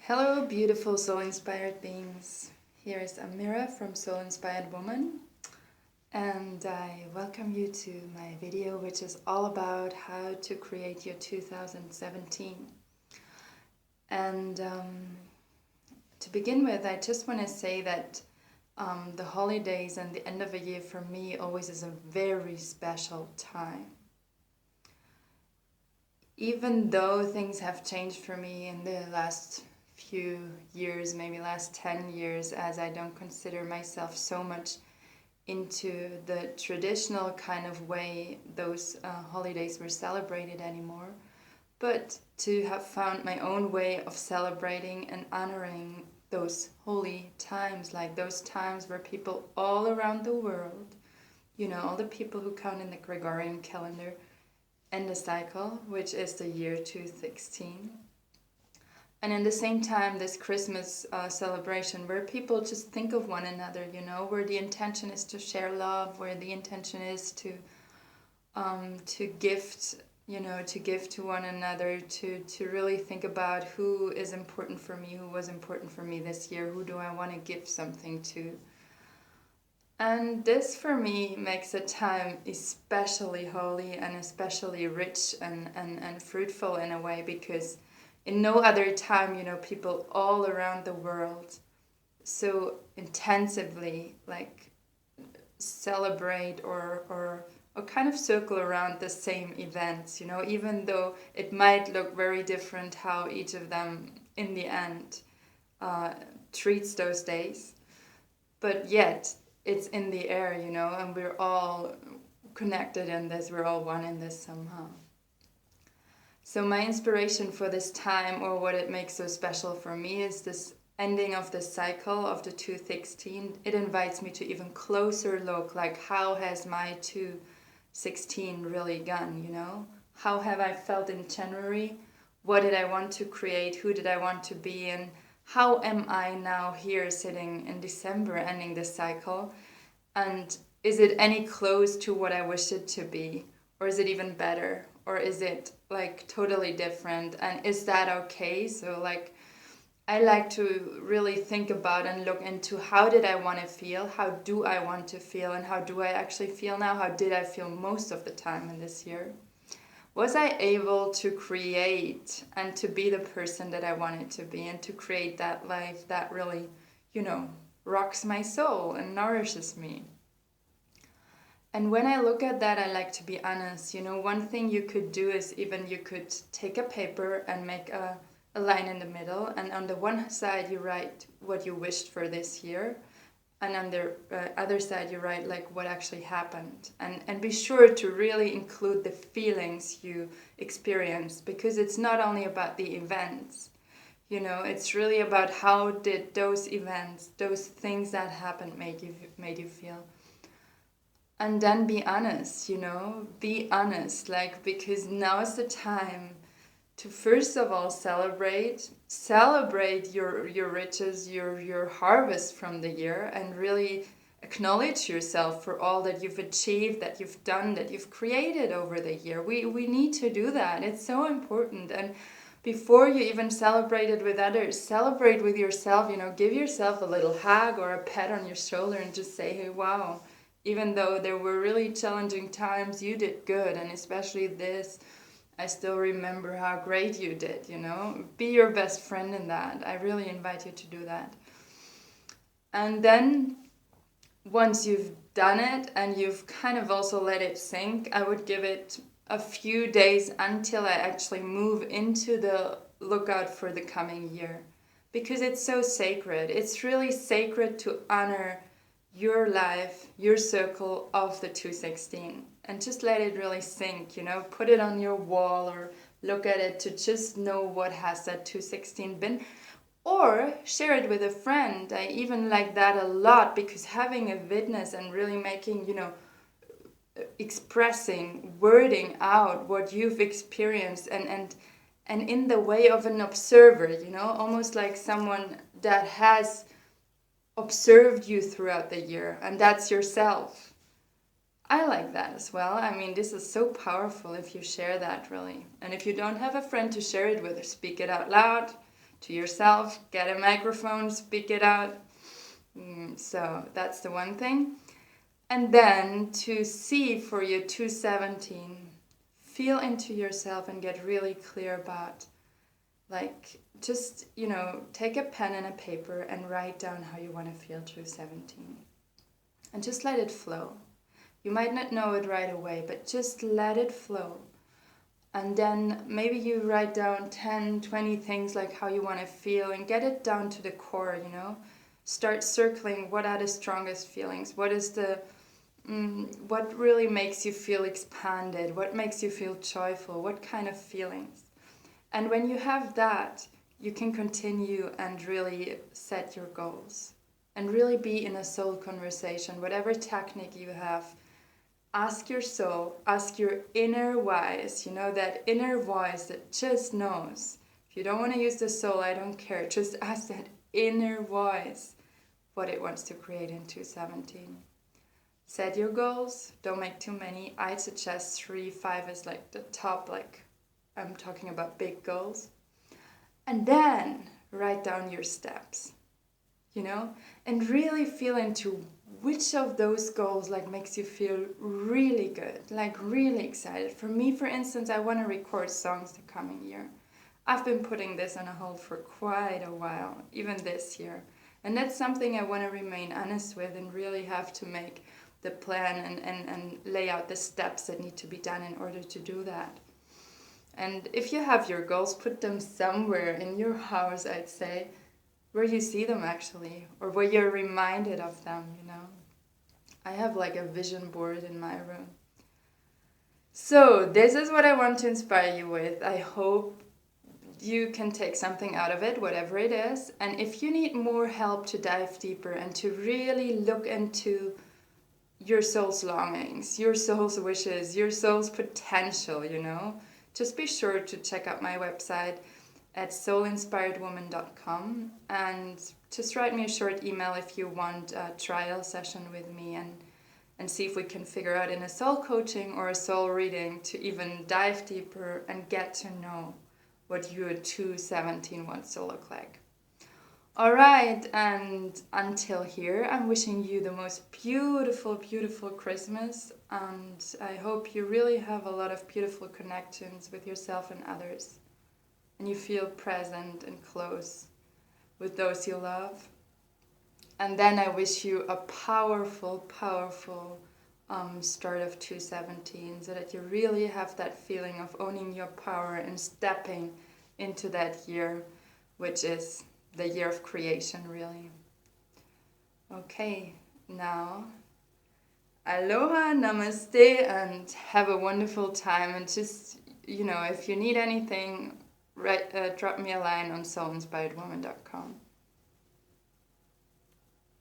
Hello, beautiful soul-inspired beings. Here is Amira from Soul Inspired Woman, and I welcome you to my video, which is all about how to create your 2017. And to begin with, I just want to say that the holidays and the end of a year for me always is a very special time. Even though things have changed for me in the last few years, maybe last 10 years, as I don't consider myself so much into the traditional kind of way those holidays were celebrated anymore, but to have found my own way of celebrating and honoring those holy times, like those times where people all around the world, all the people who count in the Gregorian calendar, end the cycle, which is the year 2016. And in the same time, this Christmas celebration where people just think of one another, where the intention is to share love, where the intention is to gift, to give to one another, to really think about who is important for me, who was important for me this year, who do I want to give something to. And this for me makes a time especially holy and especially rich and fruitful in a way, because in no other time, people all around the world so intensively celebrate or kind of circle around the same events, even though it might look very different how each of them in the end treats those days. But yet it's in the air, and we're all connected in this, we're all one in this somehow. So my inspiration for this time, or what it makes so special for me, is this ending of the cycle of the 2016. It invites me to even closer look, like how has my 2016 really gone, How have I felt in January? What did I want to create? Who did I want to be? And how am I now here sitting in December ending this cycle? And is it any close to what I wished it to be? Or is it even better? Or is it totally different? And is that okay? So I like to really think about and look into how did I want to feel? How do I want to feel? And how do I actually feel now? How did I feel most of the time in this year? Was I able to create and to be the person that I wanted to be, and to create that life that really, rocks my soul and nourishes me? And when I look at that, I like to be honest. One thing you could do is even you could take a paper and make a line in the middle. And on the one side, you write what you wished for this year. And on the other side, you write what actually happened. And be sure to really include the feelings you experienced, because it's not only about the events. It's really about how did those events, those things that happened made you feel. And then be honest, be honest, because now is the time to first of all celebrate your riches, your harvest from the year, and really acknowledge yourself for all that you've achieved, that you've done, that you've created over the year. We need to do that. It's so important. And before you even celebrate it with others, celebrate with yourself, give yourself a little hug or a pat on your shoulder and just say, hey, wow. Even though there were really challenging times, you did good. And especially this, I still remember how great you did, Be your best friend in that. I really invite you to do that. And then once you've done it and you've kind of also let it sink, I would give it a few days until I actually move into the lookout for the coming year. Because it's so sacred. It's really sacred to honor your life, your circle of the 2016, and just let it really sink, put it on your wall or look at it to just know what has that 2016 been, or share it with a friend. I even like that a lot, because having a witness and really making, expressing, wording out what you've experienced and in the way of an observer, almost like someone that has observed you throughout the year, and that's yourself. I like that as well. I mean, this is so powerful if you share that, really. And if you don't have a friend to share it with, speak it out loud. to yourself, get a microphone, speak it out. So that's the one thing. And then to see for your 217, feel into yourself and get really clear about, like, just, take a pen and a paper and write down how you want to feel 217. And just let it flow. You might not know it right away, but just let it flow. And then maybe you write down 10, 20 things like how you want to feel and get it down to the core, Start circling what are the strongest feelings, what is what really makes you feel expanded, what makes you feel joyful, what kind of feelings. And when you have that, you can continue and really set your goals and really be in a soul conversation, whatever technique you have. Ask your soul, ask your inner wise, that inner voice that just knows. If you don't want to use the soul, I don't care. Just ask that inner voice what it wants to create in 217. Set your goals, don't make too many. I'd suggest 3, 5 is like the top, like I'm talking about big goals. And then write down your steps, and really feel into which of those goals like makes you feel really good, like really excited. For me, for instance, I want to record songs the coming year. I've been putting this on a hold for quite a while, even this year. And that's something I want to remain honest with and really have to make the plan and lay out the steps that need to be done in order to do that. And if you have your goals, put them somewhere in your house, I'd say, where you see them actually, or where you're reminded of them, I have like a vision board in my room. So this is what I want to inspire you with. I hope you can take something out of it, whatever it is. And if you need more help to dive deeper and to really look into your soul's longings, your soul's wishes, your soul's potential, just be sure to check out my website at soulinspiredwoman.com and just write me a short email if you want a trial session with me and see if we can figure out in a soul coaching or a soul reading to even dive deeper and get to know what your 217 wants to look like. All right, and until here, I'm wishing you the most beautiful, beautiful Christmas, and I hope you really have a lot of beautiful connections with yourself and others, and you feel present and close with those you love. And then I wish you a powerful, powerful start of 217, so that you really have that feeling of owning your power and stepping into that year, which is the year of creation, really. Okay, now, aloha, namaste, and have a wonderful time. And just, if you need anything, drop me a line on soulinspiredwoman.com.